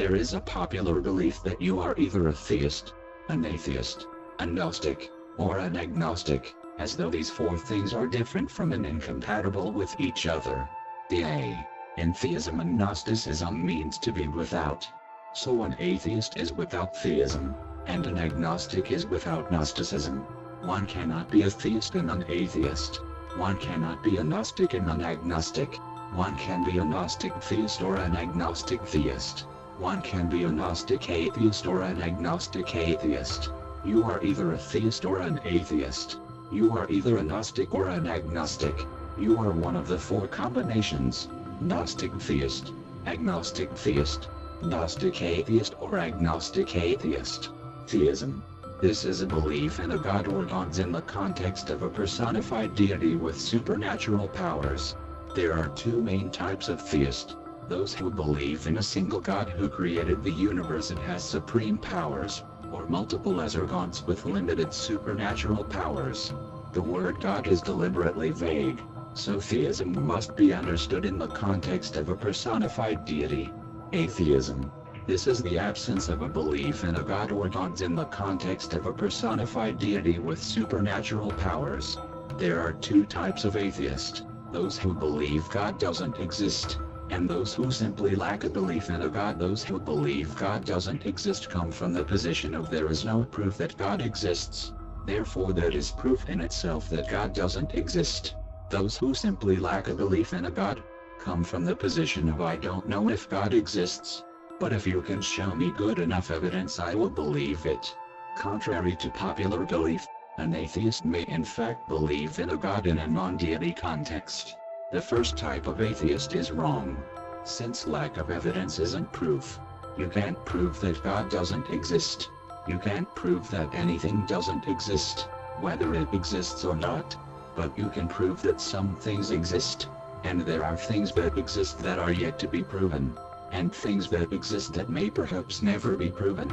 There is a popular belief that you are either a theist, an atheist, a gnostic, or an agnostic, as though these four things are different from and incompatible with each other. The A in theism and gnosticism means to be without. So an atheist is without theism, and an agnostic is without gnosticism. One cannot be a theist and an atheist. One cannot be a gnostic and an agnostic. One can be a gnostic theist or an agnostic theist. One can be a gnostic atheist or an agnostic atheist. You are either a theist or an atheist. You are either a gnostic or an agnostic. You are one of the four combinations: gnostic theist, agnostic theist, gnostic atheist, or agnostic atheist. Theism. This is a belief in a god or gods in the context of a personified deity with supernatural powers. There are two main types of theist: those who believe in a single god who created the universe and has supreme powers, or multiple lesser gods with limited supernatural powers. The word god is deliberately vague, so theism must be understood in the context of a personified deity. Atheism. This is the absence of a belief in a god or gods in the context of a personified deity with supernatural powers. There are two types of atheist: those who believe God doesn't exist, and those who simply lack a belief in a god. Those who believe God doesn't exist come from the position of there is no proof that God exists. Therefore that is proof in itself that God doesn't exist. Those who simply lack a belief in a god come from the position of I don't know if God exists, but if you can show me good enough evidence I will believe it. Contrary to popular belief, an atheist may in fact believe in a god in a non-deity context. The first type of atheist is wrong, since lack of evidence isn't proof. You can't prove that God doesn't exist. You can't prove that anything doesn't exist, whether it exists or not. But you can prove that some things exist, and there are things that exist that are yet to be proven, and things that exist that may perhaps never be proven.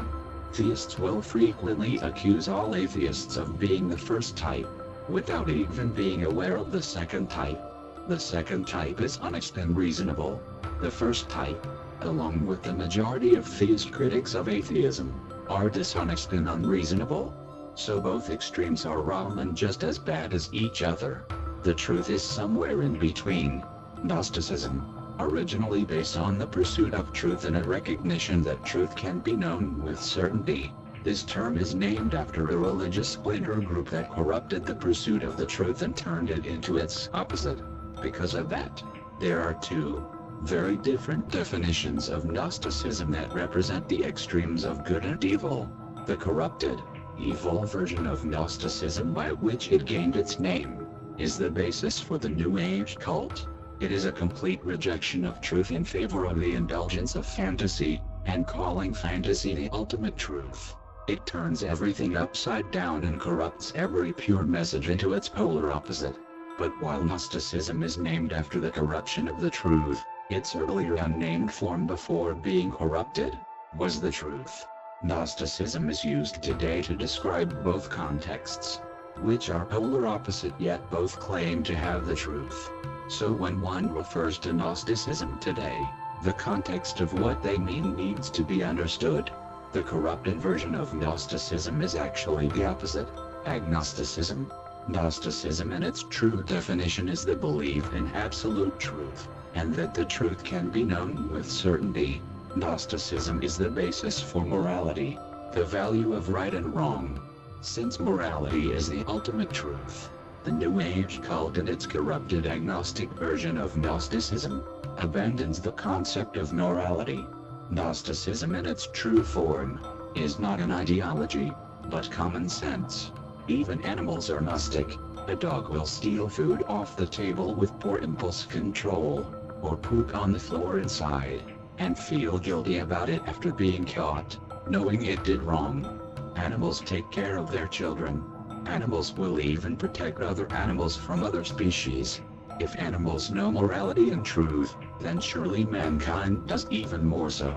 Theists will frequently accuse all atheists of being the first type, without even being aware of the second type. The second type is honest and reasonable. The first type, along with the majority of theist critics of atheism, are dishonest and unreasonable. So both extremes are wrong and just as bad as each other. The truth is somewhere in between. Gnosticism, originally based on the pursuit of truth and a recognition that truth can be known with certainty. This term is named after a religious splinter group that corrupted the pursuit of the truth and turned it into its opposite. Because of that, there are two very different definitions of Gnosticism that represent the extremes of good and evil. The corrupted, evil version of Gnosticism, by which it gained its name, is the basis for the New Age cult. It is a complete rejection of truth in favor of the indulgence of fantasy, and calling fantasy the ultimate truth. It turns everything upside down and corrupts every pure message into its polar opposite. But while Gnosticism is named after the corruption of the truth, its earlier unnamed form before being corrupted was the truth. Gnosticism is used today to describe both contexts, which are polar opposite yet both claim to have the truth. So when one refers to Gnosticism today, the context of what they mean needs to be understood. The corrupted version of Gnosticism is actually the opposite: agnosticism. Gnosticism in its true definition is the belief in absolute truth, and that the truth can be known with certainty. Gnosticism is the basis for morality, the value of right and wrong. Since morality is the ultimate truth, the New Age cult and its corrupted agnostic version of Gnosticism abandons the concept of morality. Gnosticism in its true form is not an ideology, but common sense. Even animals are Gnostic. A dog will steal food off the table with poor impulse control, or poop on the floor inside, and feel guilty about it after being caught, knowing it did wrong. Animals take care of their children. Animals will even protect other animals from other species. If animals know morality and truth, then surely mankind does even more so.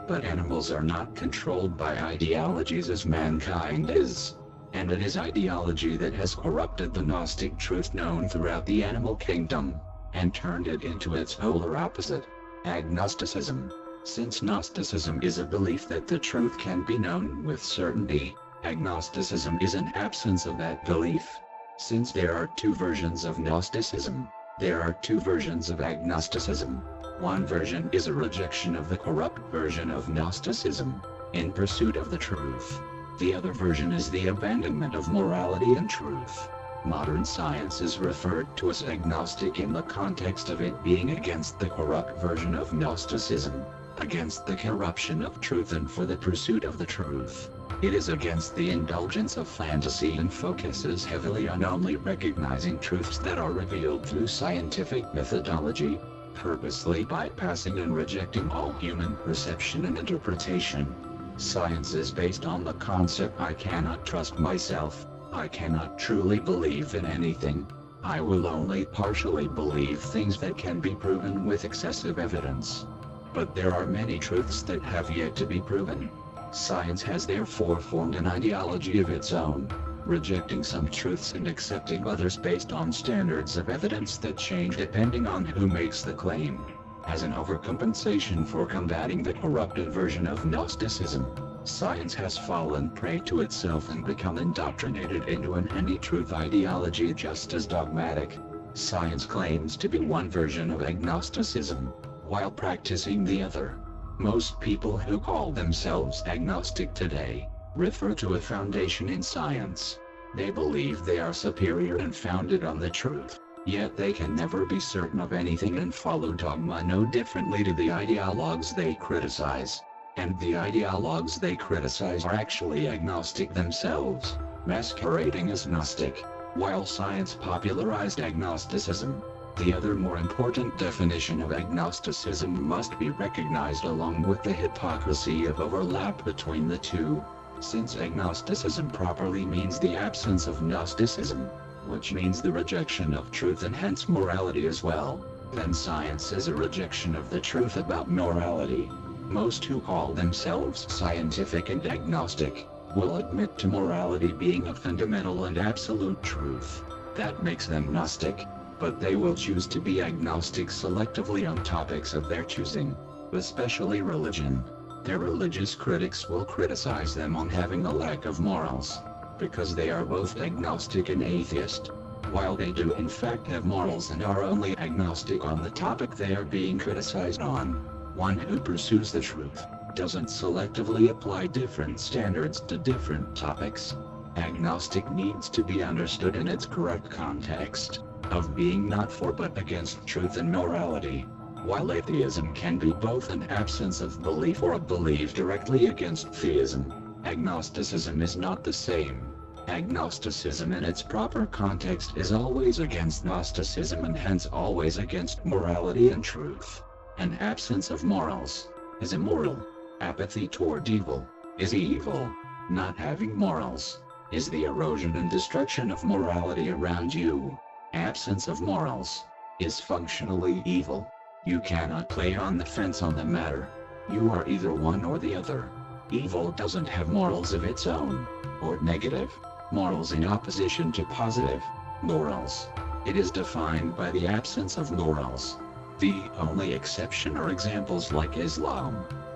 But animals are not controlled by ideologies as mankind is. And it is ideology that has corrupted the Gnostic truth known throughout the animal kingdom, and turned it into its polar opposite, agnosticism. Since Gnosticism is a belief that the truth can be known with certainty, agnosticism is an absence of that belief. Since there are two versions of Gnosticism, there are two versions of agnosticism. One version is a rejection of the corrupt version of Gnosticism, in pursuit of the truth. The other version is the abandonment of morality and truth. Modern science is referred to as agnostic in the context of it being against the corrupt version of Gnosticism, against the corruption of truth and for the pursuit of the truth. It is against the indulgence of fantasy and focuses heavily on only recognizing truths that are revealed through scientific methodology, purposely bypassing and rejecting all human perception and interpretation. Science is based on the concept I cannot trust myself, I cannot truly believe in anything, I will only partially believe things that can be proven with excessive evidence. But there are many truths that have yet to be proven. Science has therefore formed an ideology of its own, rejecting some truths and accepting others based on standards of evidence that change depending on who makes the claim. As an overcompensation for combating the corrupted version of Gnosticism, science has fallen prey to itself and become indoctrinated into an any-truth ideology just as dogmatic. Science claims to be one version of agnosticism, while practicing the other. Most people who call themselves agnostic today refer to a foundation in science. They believe they are superior and founded on the truth, yet they can never be certain of anything and follow dogma no differently to the ideologues they criticize. And the ideologues they criticize are actually agnostic themselves, masquerading as Gnostic, while science popularized agnosticism. The other more important definition of agnosticism must be recognized along with the hypocrisy of overlap between the two. Since agnosticism properly means the absence of Gnosticism, which means the rejection of truth and hence morality as well, then science is a rejection of the truth about morality. Most who call themselves scientific and agnostic will admit to morality being a fundamental and absolute truth. That makes them Gnostic, but they will choose to be agnostic selectively on topics of their choosing, especially religion. Their religious critics will criticize them on having a lack of morals, because they are both agnostic and atheist, while they do in fact have morals and are only agnostic on the topic they are being criticized on. One who pursues the truth doesn't selectively apply different standards to different topics. Agnostic needs to be understood in its correct context, of being not for but against truth and morality. While atheism can be both an absence of belief or a belief directly against theism, agnosticism is not the same. Agnosticism in its proper context is always against Gnosticism and hence always against morality and truth. An absence of morals is immoral. Apathy toward evil is evil. Not having morals is the erosion and destruction of morality around you. Absence of morals is functionally evil. You cannot play on the fence on the matter. You are either one or the other. Evil doesn't have morals of its own, or negative morals in opposition to positive morals. It is defined by the absence of morals. The only exception are examples like Islam,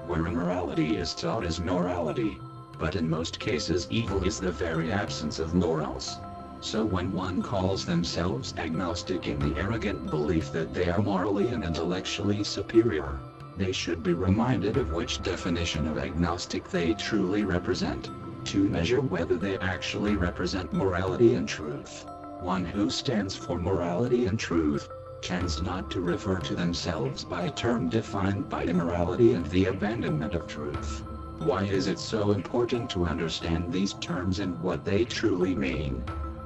where immorality is taught as morality. But in most cases evil is the very absence of morals. So when one calls themselves agnostic in the arrogant belief that they are morally and intellectually superior, they should be reminded of which definition of agnostic they truly represent, to measure whether they actually represent morality and truth. One who stands for morality and truth tends not to refer to themselves by a term defined by immorality and the abandonment of truth. Why is it so important to understand these terms and what they truly mean?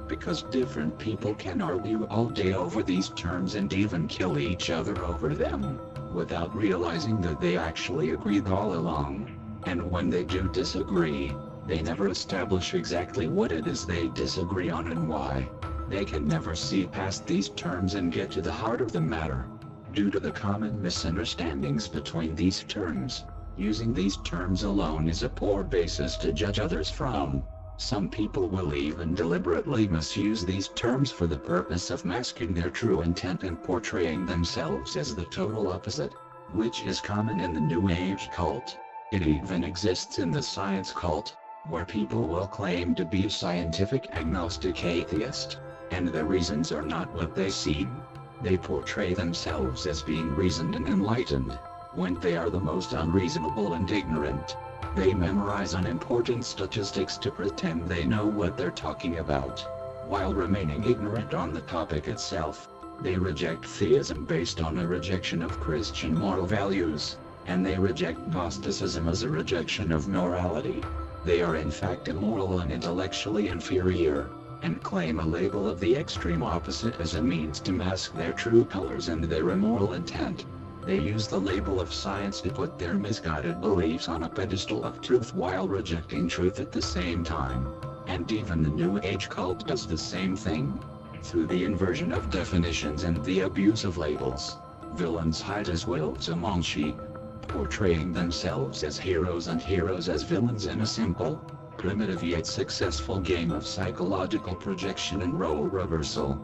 Because different people can argue all day over these terms and even kill each other over them, without realizing that they actually agreed all along. And when they do disagree, they never establish exactly what it is they disagree on and why. They can never see past these terms and get to the heart of the matter. Due to the common misunderstandings between these terms, using these terms alone is a poor basis to judge others from. Some people will even deliberately misuse these terms for the purpose of masking their true intent and portraying themselves as the total opposite. which is common in the New Age cult. It even exists in the science cult, where people will claim to be scientific agnostic atheist, and the reasons are not what they seem. They portray themselves as being reasoned and enlightened, when they are the most unreasonable and ignorant. They memorize unimportant statistics to pretend they know what they're talking about, while remaining ignorant on the topic itself. They reject theism based on a rejection of Christian moral values, and they reject Gnosticism as a rejection of morality. They are in fact immoral and intellectually inferior, and claim a label of the extreme opposite as a means to mask their true colors and their immoral intent. They use the label of science to put their misguided beliefs on a pedestal of truth while rejecting truth at the same time. And even the New Age cult does the same thing. Through the inversion of definitions and the abuse of labels, villains hide as wolves among sheep, portraying themselves as heroes and heroes as villains in a simple, primitive yet successful game of psychological projection and role reversal.